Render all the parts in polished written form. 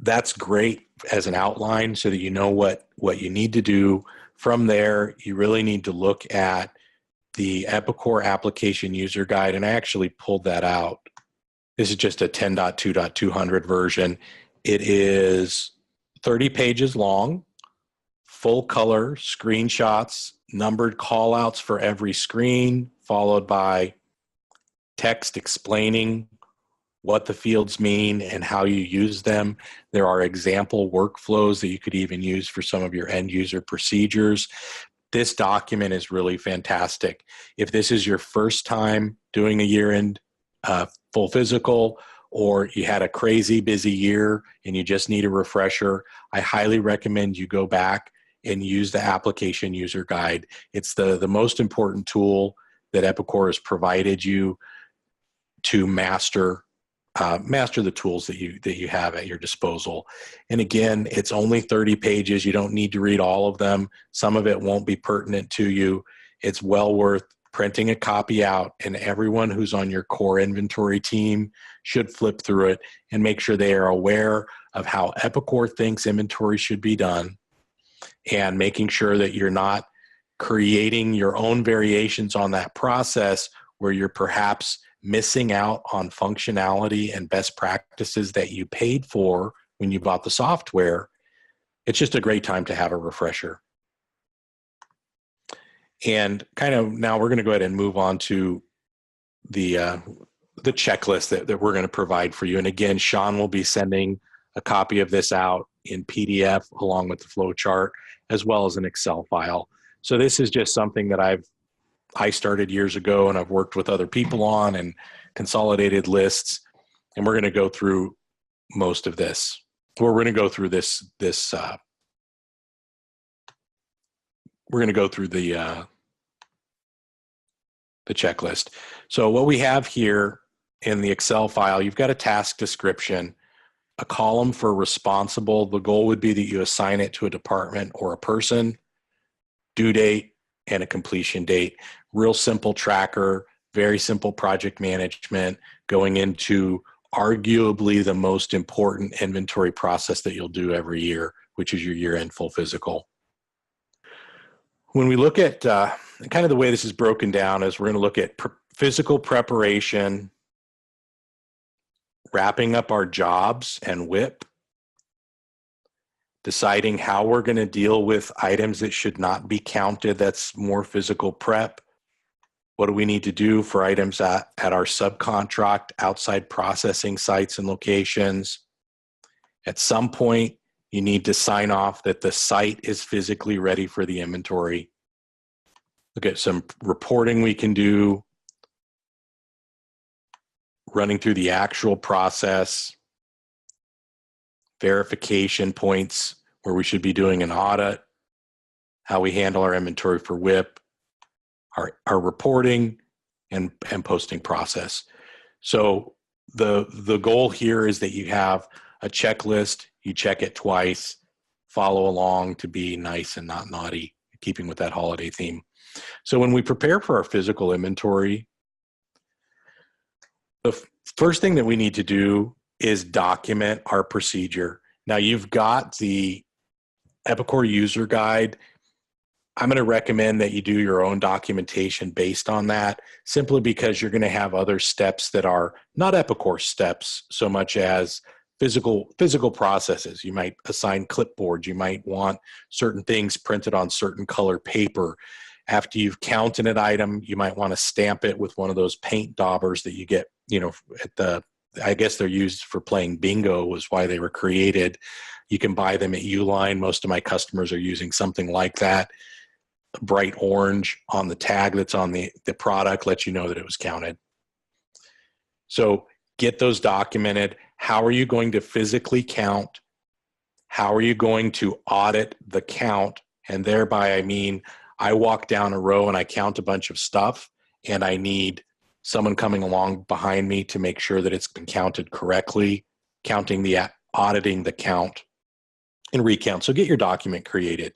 that's great as an outline so that you know what you need to do. From there, you really need to look at the Epicor application user guide, and I actually pulled that out. This is just a 10.2.200 version. It is 30 pages long, full color, screenshots, numbered callouts for every screen, followed by text explaining what the fields mean and how you use them. There are example workflows that you could even use for some of your end user procedures. This document is really fantastic. If this is your first time doing a year-end full physical, or you had a crazy busy year and you just need a refresher, I highly recommend you go back and use the application user guide. It's the most important tool that Epicor has provided you to master the tools that you have at your disposal. And again, it's only 30 pages. You don't need to read all of them. Some of it won't be pertinent to you. It's well worth printing a copy out, and everyone who's on your core inventory team should flip through it and make sure they are aware of how Epicor thinks inventory should be done, and making sure that you're not creating your own variations on that process where you're perhaps missing out on functionality and best practices that you paid for when you bought the software. It's just a great time to have a refresher. And kind of now we're going to go ahead and move on to the checklist that we're going to provide for you. And again, Sean will be sending a copy of this out in PDF along with the flow chart, as well as an Excel file. So this is just something that I started years ago, and I've worked with other people on and consolidated lists. And we're going to go through most of this. We're going to go through we're going to go through the checklist. So what we have here in the Excel file, you've got a task description, a column for responsible. The goal would be that you assign it to a department or a person, due date, and a completion date. Real simple tracker, very simple project management, going into arguably the most important inventory process that you'll do every year, which is your year-end full physical. When we look at kind of the way this is broken down is we're going to look at physical preparation, wrapping up our jobs and WIP, deciding how we're going to deal with items that should not be counted. That's more physical prep. What do we need to do for items at our subcontract outside processing sites and locations? At some point, you need to sign off that the site is physically ready for the inventory. Look at some reporting we can do, running through the actual process, verification points where we should be doing an audit, how we handle our inventory for WIP, our reporting and posting process. So the goal here is that you have a checklist, you check it twice, follow along to be nice and not naughty, keeping with that holiday theme. So when we prepare for our physical inventory, the first thing that we need to do is document our procedure. Now you've got the Epicor user guide. I'm going to recommend that you do your own documentation based on that, simply because you're going to have other steps that are not Epicor steps so much as physical processes. You might assign clipboards. You might want certain things printed on certain color paper. After you've counted an item, you might want to stamp it with one of those paint daubers that you get, I guess they're used for playing bingo, was why they were created. You can buy them at Uline. Most of my customers are using something like that. Bright orange on the tag that's on the product lets you know that it was counted. So get those documented. How are you going to physically count? How are you going to audit the count? And thereby, I mean, I walk down a row and I count a bunch of stuff, and I need someone coming along behind me to make sure that it's been counted correctly, auditing the count and recount. So get your document created.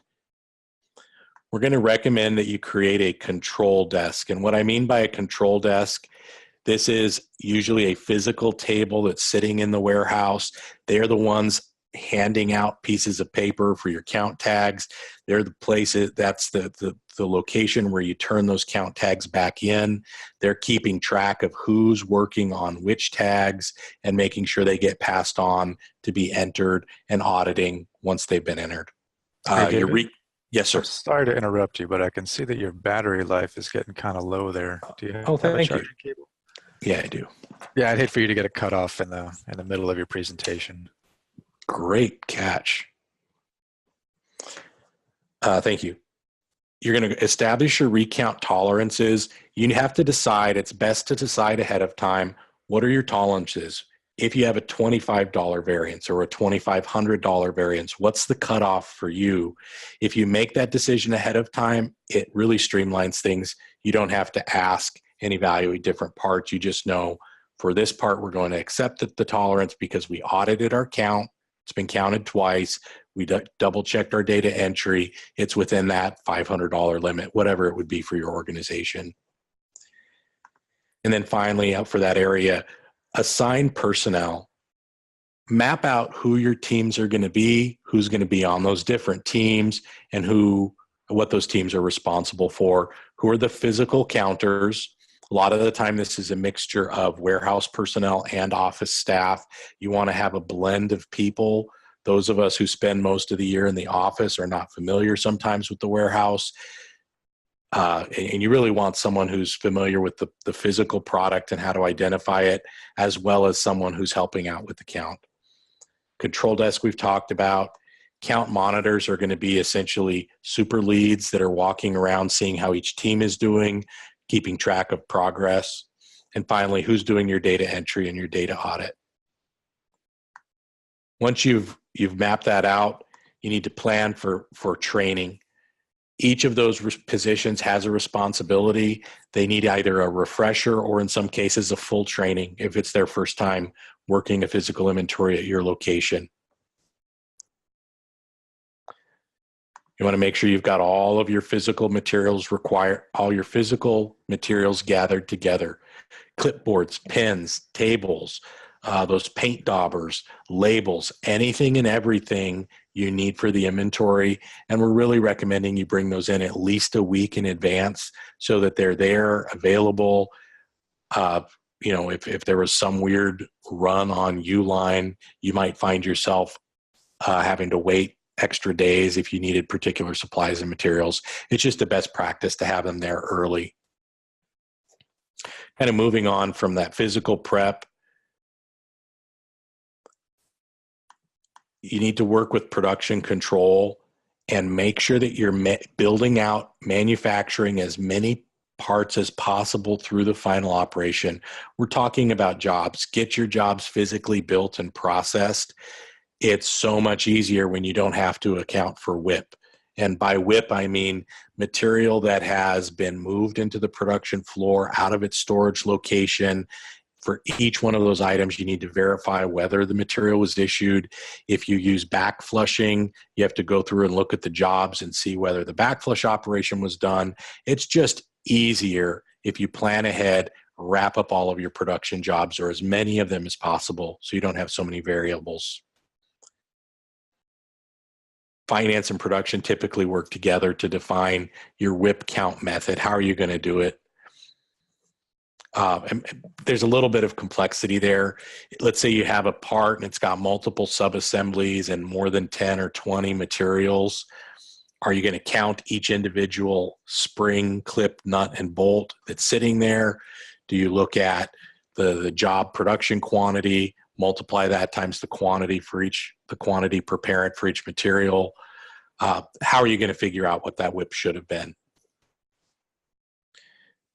We're going to recommend that you create a control desk. And what I mean by a control desk, this is usually a physical table that's sitting in the warehouse. They're the ones handing out pieces of paper for your count tags. They're the places, that's the location where you turn those count tags back in. They're keeping track of who's working on which tags and making sure they get passed on to be entered and auditing once they've been entered. Hey, David. Yes, I'm sir. sorry to interrupt you, but I can see that your battery life is getting kind of low there. Do you Oh, have a thank you. charging cable? Yeah, I do. Yeah, I'd hate for you to get it cut off in the middle of your presentation. Great catch. Thank you. You're going to establish your recount tolerances. You have to decide, it's best to decide ahead of time, what are your tolerances? If you have a $25 variance or a $2,500 variance, what's the cutoff for you? If you make that decision ahead of time, it really streamlines things. You don't have to ask and evaluate different parts. You just know for this part, we're going to accept the tolerance because we audited our count. It's been counted twice. We double checked our data entry. It's within that $500 limit, whatever it would be for your organization. And then finally, for that area, assign personnel. Map out who your teams are going to be, who's going to be on those different teams, and what those teams are responsible for. Who are the physical counters? A lot of the time, this is a mixture of warehouse personnel and office staff. You want to have a blend of people. Those of us who spend most of the year in the office are not familiar sometimes with the warehouse. And you really want someone who's familiar with the physical product and how to identify it, as well as someone who's helping out with the count. Control desk we've talked about. Count monitors are going to be essentially super leads that are walking around seeing how each team is doing, keeping track of progress. And finally, who's doing your data entry and your data audit. Once you've mapped that out, you need to plan for training. Each of those positions has a responsibility. They need either a refresher or in some cases a full training if it's their first time working a physical inventory at your location. You want to make sure you've got all of your physical materials all your physical materials gathered together. Clipboards, pens, tables, those paint daubers, labels, anything and everything you need for the inventory. And we're really recommending you bring those in at least a week in advance so that they're there, available. If there was some weird run on Uline, you might find yourself having to wait extra days if you needed particular supplies and materials. It's just the best practice to have them there early. Kind of moving on from that physical prep, you need to work with production control and make sure that you're building out manufacturing as many parts as possible through the final operation. We're talking about jobs. Get your jobs physically built and processed. It's so much easier when you don't have to account for WIP. And by WIP, I mean material that has been moved into the production floor out of its storage location. For each one of those items, you need to verify whether the material was issued. If you use back flushing, you have to go through and look at the jobs and see whether the backflush operation was done. It's just easier if you plan ahead, wrap up all of your production jobs or as many of them as possible so you don't have so many variables. Finance and production typically work together to define your WIP count method. How are you going to do it? And there's a little bit of complexity there. Let's say you have a part and it's got multiple sub-assemblies and more than 10 or 20 materials. Are you going to count each individual spring, clip, nut, and bolt that's sitting there? Do you look at the job production quantity, multiply that times the quantity per parent for each material? How are you going to figure out what that WIP should have been?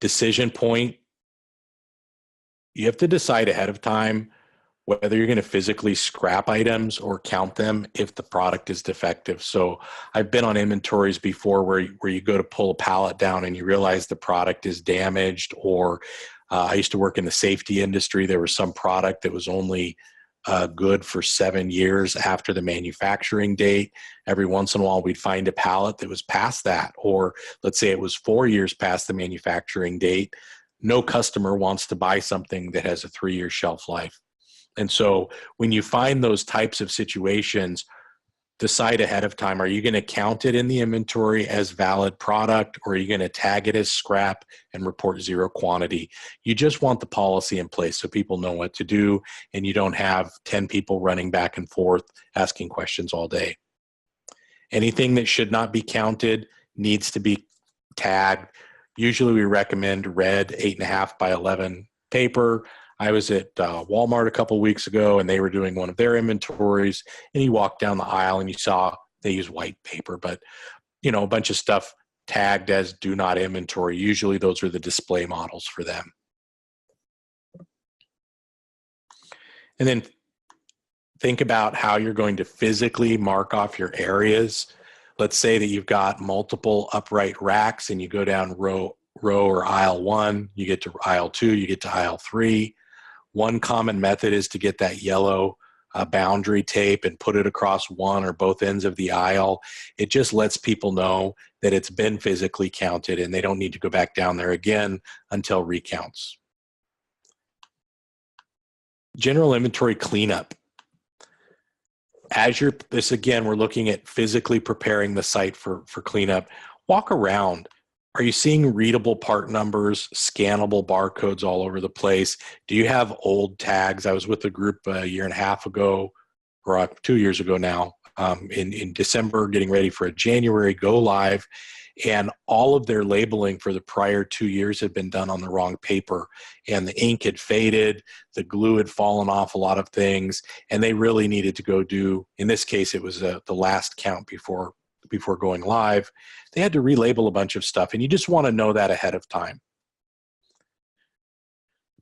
Decision point. You have to decide ahead of time whether you're going to physically scrap items or count them if the product is defective. So I've been on inventories before where you go to pull a pallet down and you realize the product is damaged, or I used to work in the safety industry. There was some product that was only good for 7 years after the manufacturing date. Every once in a while, we'd find a pallet that was past that, or let's say it was 4 years past the manufacturing date. No customer wants to buy something that has a 3-year shelf life. And so when you find those types of situations, decide ahead of time, are you going to count it in the inventory as valid product, or are you going to tag it as scrap and report zero quantity? You just want the policy in place so people know what to do, and you don't have 10 people running back and forth asking questions all day. Anything that should not be counted needs to be tagged. Usually we recommend red 8.5 by 11 paper. I was at Walmart a couple weeks ago, and they were doing one of their inventories, and you walked down the aisle and you saw they use white paper, but a bunch of stuff tagged as do not inventory. Usually those are the display models for them. And then think about how you're going to physically mark off your areas. Let's say that you've got multiple upright racks and you go down row or aisle 1, you get to aisle 2, you get to aisle 3. One common method is to get that yellow boundary tape and put it across one or both ends of the aisle. It just lets people know that it's been physically counted and they don't need to go back down there again until recounts. General inventory cleanup. This again, we're looking at physically preparing the site for cleanup. Walk around. Are you seeing readable part numbers, scannable barcodes all over the place? Do you have old tags? I was with a group a year and a half ago, or 2 years ago now, in December, getting ready for a January go live, and all of their labeling for the prior 2 years had been done on the wrong paper, and the ink had faded, the glue had fallen off a lot of things, and they really needed to go do, in this case, it was the last count before going live. They had to relabel a bunch of stuff, and you just want to know that ahead of time.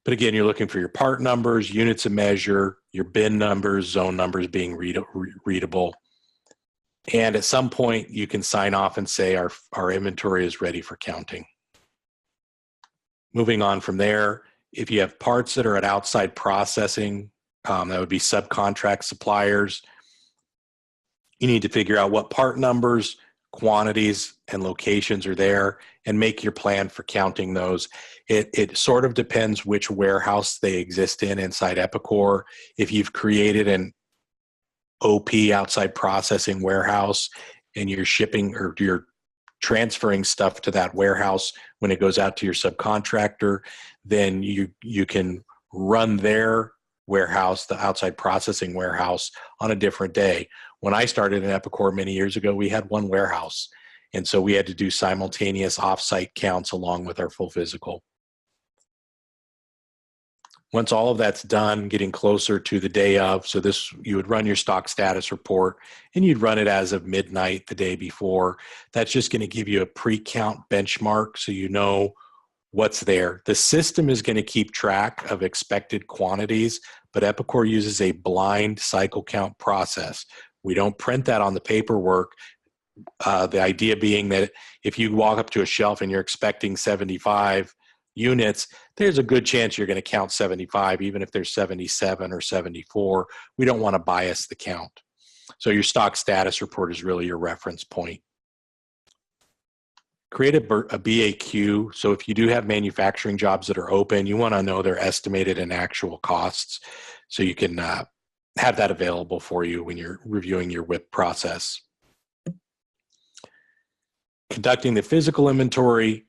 But again, you're looking for your part numbers, units of measure, your bin numbers, zone numbers being readable. And at some point, you can sign off and say our inventory is ready for counting. Moving on from there, if you have parts that are at outside processing, that would be subcontract suppliers, you need to figure out what part numbers, quantities, and locations are there and make your plan for counting those. It sort of depends which warehouse they exist in inside Epicor. If you've created an OP, outside processing warehouse, and you're shipping or you're transferring stuff to that warehouse when it goes out to your subcontractor, then you can run their warehouse, the outside processing warehouse, on a different day. When I started in Epicor many years ago, we had one warehouse, and so we had to do simultaneous off-site counts along with our full physical. Once all of that's done, getting closer to the day of, so you would run your stock status report, and you'd run it as of midnight the day before. That's just going to give you a pre-count benchmark so you know what's there. The system is going to keep track of expected quantities, but Epicor uses a blind cycle count process. We don't print that on the paperwork. The idea being that if you walk up to a shelf and you're expecting 75 units, there's a good chance you're going to count 75, even if there's 77 or 74. We don't want to bias the count. So your stock status report is really your reference point. Create a BAQ. So if you do have manufacturing jobs that are open, you want to know their estimated and actual costs so you can have that available for you when you're reviewing your WIP process. Conducting the physical inventory,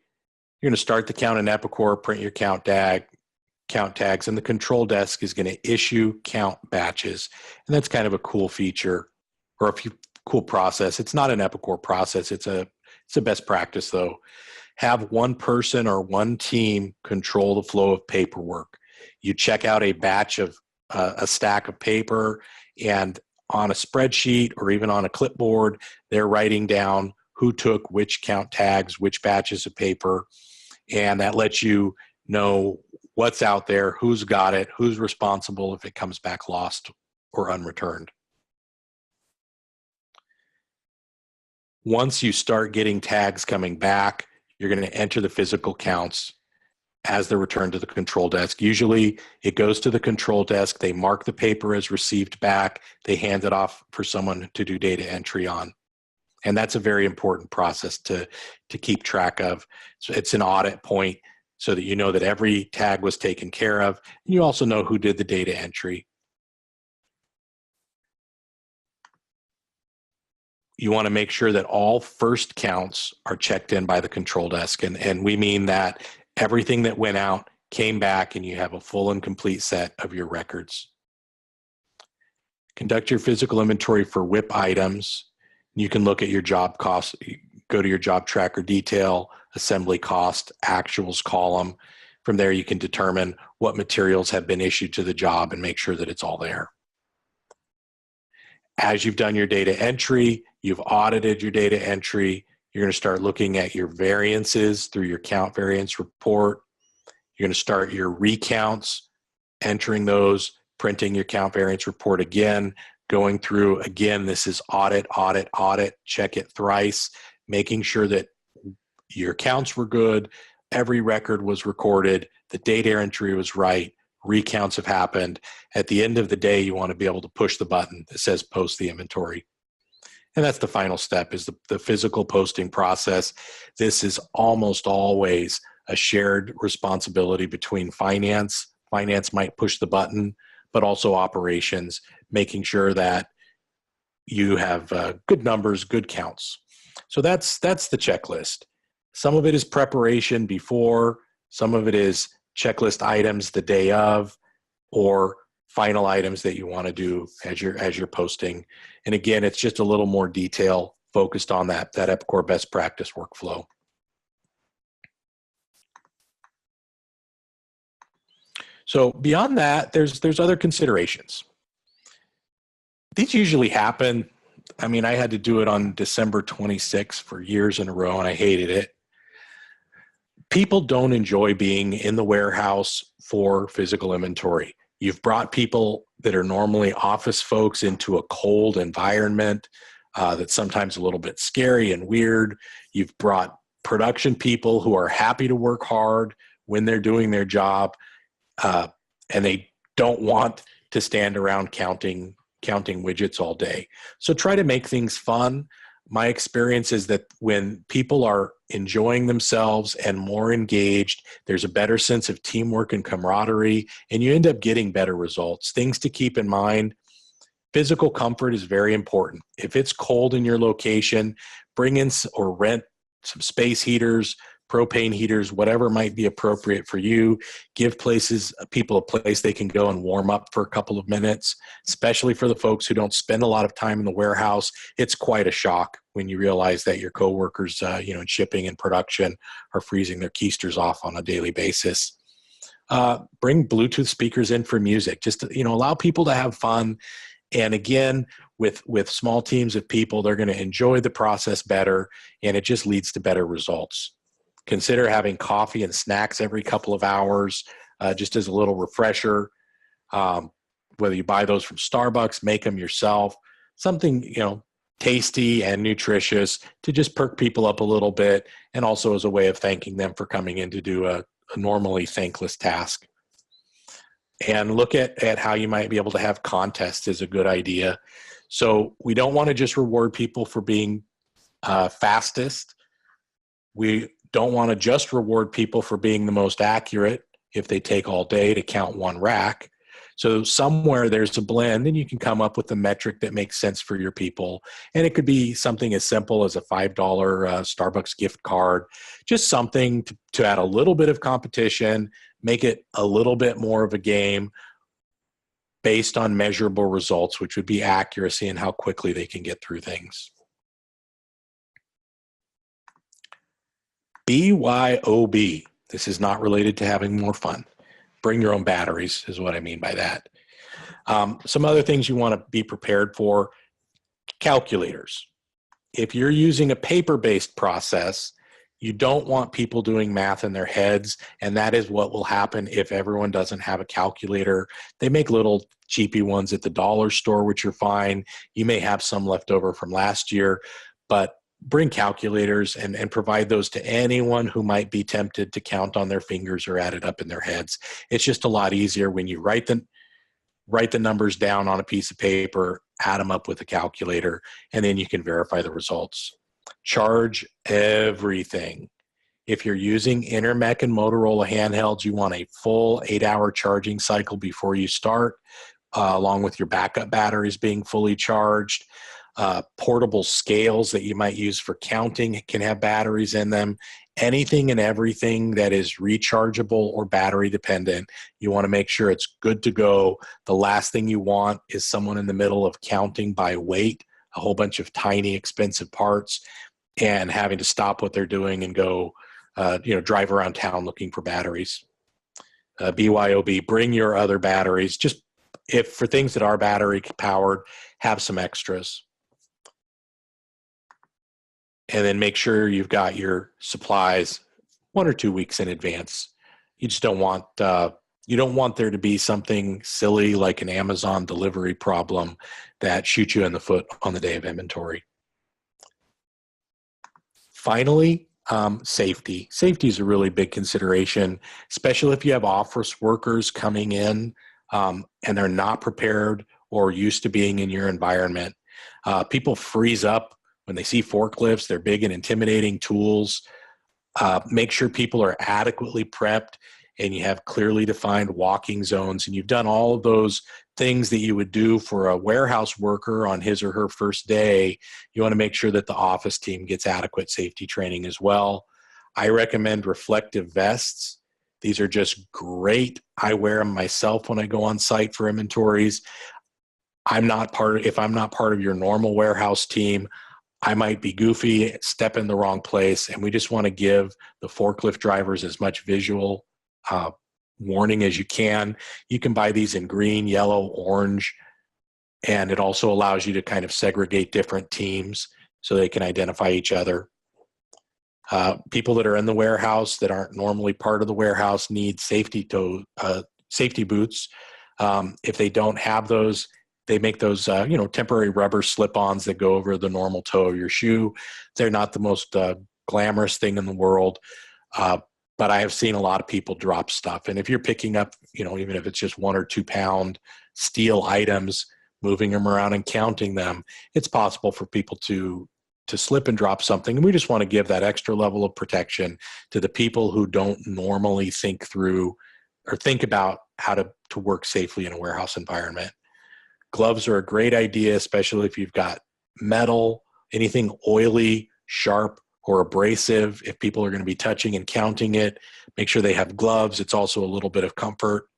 you're going to start the count in Epicor, print your count tags, and the control desk is going to issue count batches. And that's kind of a cool feature or a cool process. It's not an Epicor process. It's a best practice though. Have one person or one team control the flow of paperwork. You check out a batch of a stack of paper, and on a spreadsheet or even on a clipboard, they're writing down who took which count tags, which batches of paper, and that lets you know what's out there, who's got it, who's responsible if it comes back lost or unreturned. Once you start getting tags coming back, you're going to enter the physical counts as they're returned to the control desk. Usually it goes to the control desk, they mark the paper as received back, they hand it off for someone to do data entry on. And that's a very important process to keep track of. So it's an audit point so that you know that every tag was taken care of, and you also know who did the data entry. you want to make sure that all first counts are checked in by the control desk. And we mean that everything that went out came back and you have a full and complete set of your records. Conduct your physical inventory for WIP items. You can look at your job costs, go to your job tracker detail, assembly cost, actuals column. From there, you can determine what materials have been issued to the job and make sure that it's all there. As you've done your data entry, you've audited your data entry, you're going to start looking at your variances through your count variance report. You're going to start your recounts, entering those, printing your count variance report again, going through, again, this is audit, audit, audit, check it thrice, making sure that your counts were good, every record was recorded, the data entry was right, recounts have happened. At the end of the day, you want to be able to push the button that says post the inventory. And that's the final step, is the physical posting process. This is almost always a shared responsibility between finance. Finance might push the button, but also operations, making sure that you have good numbers, good counts. So that's the checklist. Some of it is preparation before, some of it is checklist items the day of, or final items that you want to do as you're posting. And again, it's just a little more detail focused on that Epicor best practice workflow. So beyond that, there's other considerations. These usually happen. I mean, I had to do it on December 26th for years in a row, and I hated it. People don't enjoy being in the warehouse for physical inventory. You've brought people that are normally office folks into a cold environment that's sometimes a little bit scary and weird. You've brought production people who are happy to work hard when they're doing their job, and they don't want to stand around counting widgets all day. So try to make things fun. My experience is that when people are enjoying themselves and more engaged, there's a better sense of teamwork and camaraderie, and you end up getting better results. Things to keep in mind: physical comfort is very important. If it's cold in your location, bring in or rent some space heaters, propane heaters, whatever might be appropriate for you. Give people a place they can go and warm up for a couple of minutes, especially for the folks who don't spend a lot of time in the warehouse. It's quite a shock when you realize that your coworkers, in shipping and production, are freezing their keisters off on a daily basis. Bring Bluetooth speakers in for music. Just allow people to have fun. And again, with small teams of people, they're going to enjoy the process better, and it just leads to better results. Consider having coffee and snacks every couple of hours, just as a little refresher. Whether you buy those from Starbucks, make them yourself, something, tasty and nutritious to just perk people up a little bit, and also as a way of thanking them for coming in to do a normally thankless task. And look at how you might be able to have contests is a good idea. So we don't want to just reward people for being fastest. We don't want to just reward people for being the most accurate if they take all day to count one rack. So somewhere there's a blend, and you can come up with a metric that makes sense for your people. And it could be something as simple as a $5 Starbucks gift card, just something to add a little bit of competition, make it a little bit more of a game based on measurable results, which would be accuracy and how quickly they can get through things. BYOB. This is not related to having more fun. Bring your own batteries is what I mean by that. Some other things you want to be prepared for: calculators. If you're using a paper-based process, you don't want people doing math in their heads, and that is what will happen if everyone doesn't have a calculator. They make little cheapy ones at the dollar store, which are fine. You may have some left over from last year, but bring calculators and provide those to anyone who might be tempted to count on their fingers or add it up in their heads. It's just a lot easier when you write the numbers down on a piece of paper, add them up with a calculator, and then you can verify the results. Charge everything. If you're using Intermec and Motorola handhelds, you want a full 8-hour charging cycle before you start, along with your backup batteries being fully charged. Portable scales that you might use for counting can have batteries in them. Anything and everything that is rechargeable or battery dependent, you want to make sure it's good to go. The last thing you want is someone in the middle of counting by weight, a whole bunch of tiny, expensive parts, and having to stop what they're doing and go, drive around town looking for batteries. BYOB, bring your other batteries. Just if for things that are battery powered, have some extras. And then make sure you've got your supplies 1 or 2 weeks in advance. You just don't want there to be something silly like an Amazon delivery problem that shoots you in the foot on the day of inventory. Finally, safety. Safety is a really big consideration, especially if you have office workers coming in and they're not prepared or used to being in your environment. People freeze up when they see forklifts. They're big and intimidating tools. Make sure people are adequately prepped and you have clearly defined walking zones, and you've done all of those things that you would do for a warehouse worker on his or her first day. You want to make sure that the office team gets adequate safety training as well. I recommend reflective vests. These are just great. I wear them myself when I go on site for inventories. If I'm not part of your normal warehouse team, I might be goofy, step in the wrong place, and we just want to give the forklift drivers as much visual warning as you can. You can buy these in green, yellow, orange, and it also allows you to kind of segregate different teams so they can identify each other. People that are in the warehouse that aren't normally part of the warehouse need safety boots. If they don't have those, they make those, temporary rubber slip-ons that go over the normal toe of your shoe. They're not the most glamorous thing in the world, but I have seen a lot of people drop stuff. And if you're picking up, even if it's just 1 or 2 pound steel items, moving them around and counting them, it's possible for people to slip and drop something. And we just want to give that extra level of protection to the people who don't normally think through or think about how to work safely in a warehouse environment. Gloves are a great idea, especially if you've got metal, anything oily, sharp, or abrasive. If people are going to be touching and counting it, make sure they have gloves. It's also a little bit of comfort.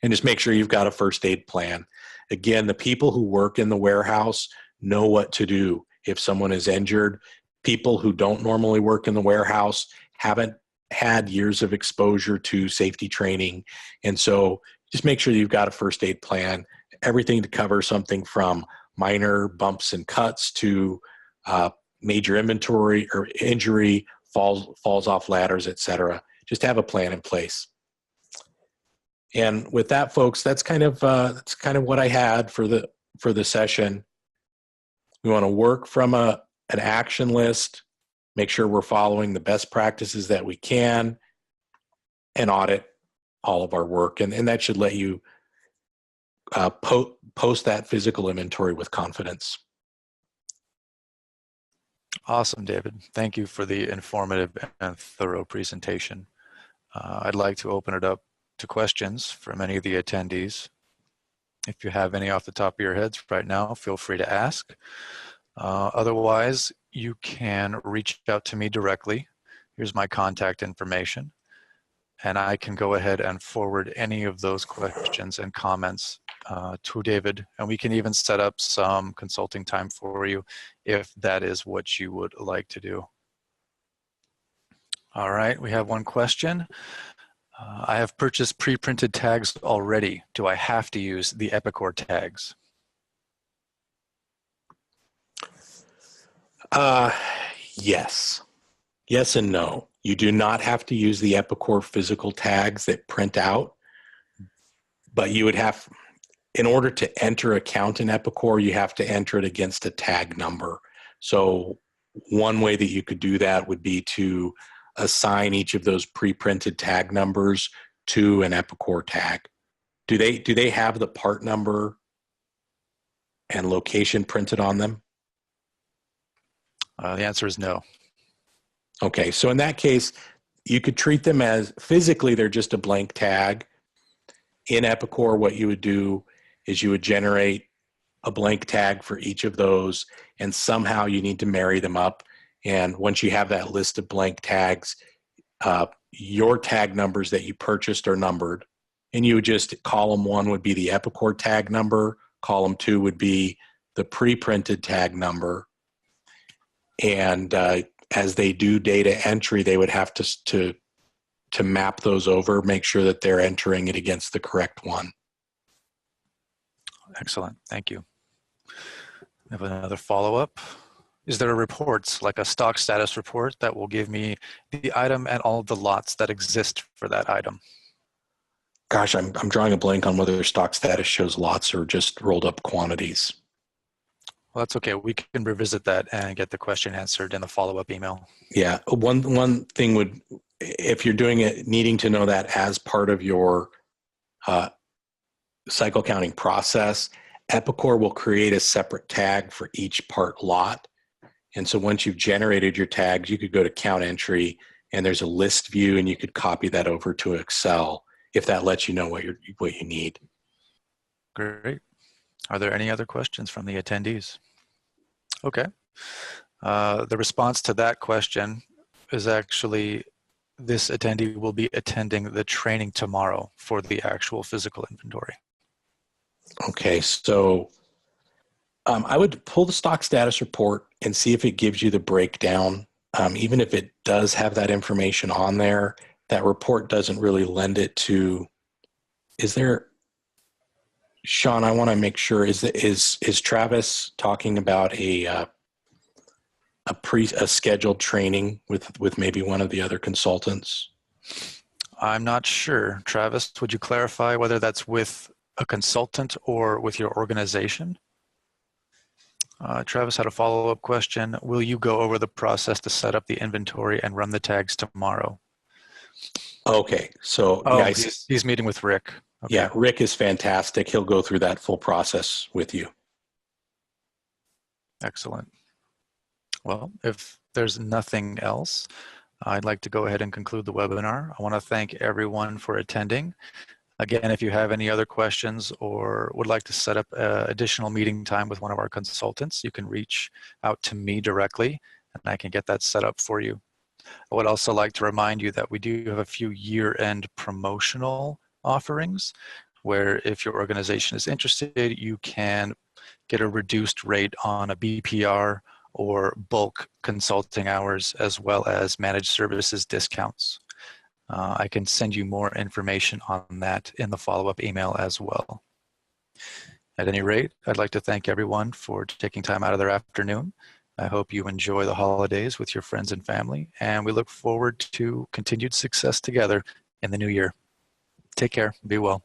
And just make sure you've got a first aid plan. Again, the people who work in the warehouse know what to do if someone is injured. People who don't normally work in the warehouse haven't had years of exposure to safety training. And so just make sure you've got a first aid plan, everything to cover something from minor bumps and cuts to major inventory or injury, falls off ladders, etc. Just have a plan in place. And with that, folks, that's kind of what I had for the session. We want to work from an action list, make sure we're following the best practices that we can, and audit all of our work. And that should let you post that physical inventory with confidence. Awesome, David. Thank you for the informative and thorough presentation. I'd like to open it up to questions from any of the attendees. If you have any off the top of your heads right now, feel free to ask. Otherwise, you can reach out to me directly. Here's my contact information, and I can go ahead and forward any of those questions and comments to David, and we can even set up some consulting time for you if that is what you would like to do. All right, we have one question. I have purchased pre-printed tags already. Do I have to use the Epicor tags? Yes. Yes and no. You do not have to use the Epicor physical tags that print out, but you would have, in order to enter a count in Epicor, you have to enter it against a tag number. So one way that you could do that would be to assign each of those pre-printed tag numbers to an Epicor tag. Do they have the part number and location printed on them? The answer is no. Okay, so in that case, you could treat them as physically they're just a blank tag. In Epicor, what you would do is you would generate a blank tag for each of those, and somehow you need to marry them up. And once you have that list of blank tags, your tag numbers that you purchased are numbered. And you would just, column 1 would be the Epicor tag number, column 2 would be the pre-printed tag number. And as they do data entry, they would have to map those over, make sure that they're entering it against the correct one. Excellent, thank you. I have another follow-up. Is there a report, like a stock status report, that will give me the item and all of the lots that exist for that item? Gosh, I'm drawing a blank on whether stock status shows lots or just rolled up quantities. Well, that's okay. We can revisit that and get the question answered in the follow-up email. Yeah, one thing would, if you're doing it, needing to know that as part of your cycle counting process, Epicor will create a separate tag for each part lot. And so once you've generated your tags, you could go to count entry and there's a list view and you could copy that over to Excel if that lets you know what you need. Great. Are there any other questions from the attendees? Okay. The response to that question is actually, this attendee will be attending the training tomorrow for the actual physical inventory. Okay, so I would pull the stock status report and see if it gives you the breakdown. Even if it does have that information on there, that report doesn't really lend it to, is there, Sean, I want to make sure, is Travis talking about a scheduled training with maybe one of the other consultants? I'm not sure. Travis, would you clarify whether that's with a consultant or with your organization? Travis had a follow-up question. Will you go over the process to set up the inventory and run the tags tomorrow? Okay, so oh, yeah, he's meeting with Rick. Okay. Yeah, Rick is fantastic. He'll go through that full process with you. Excellent. Well, if there's nothing else, I'd like to go ahead and conclude the webinar. I want to thank everyone for attending. Again, if you have any other questions or would like to set up additional meeting time with one of our consultants, you can reach out to me directly and I can get that set up for you. I would also like to remind you that we do have a few year-end promotional offerings where if your organization is interested, you can get a reduced rate on a BPR or bulk consulting hours, as well as managed services discounts. I can send you more information on that in the follow-up email as well. At any rate, I'd like to thank everyone for taking time out of their afternoon. I hope you enjoy the holidays with your friends and family, and we look forward to continued success together in the new year. Take care. Be well.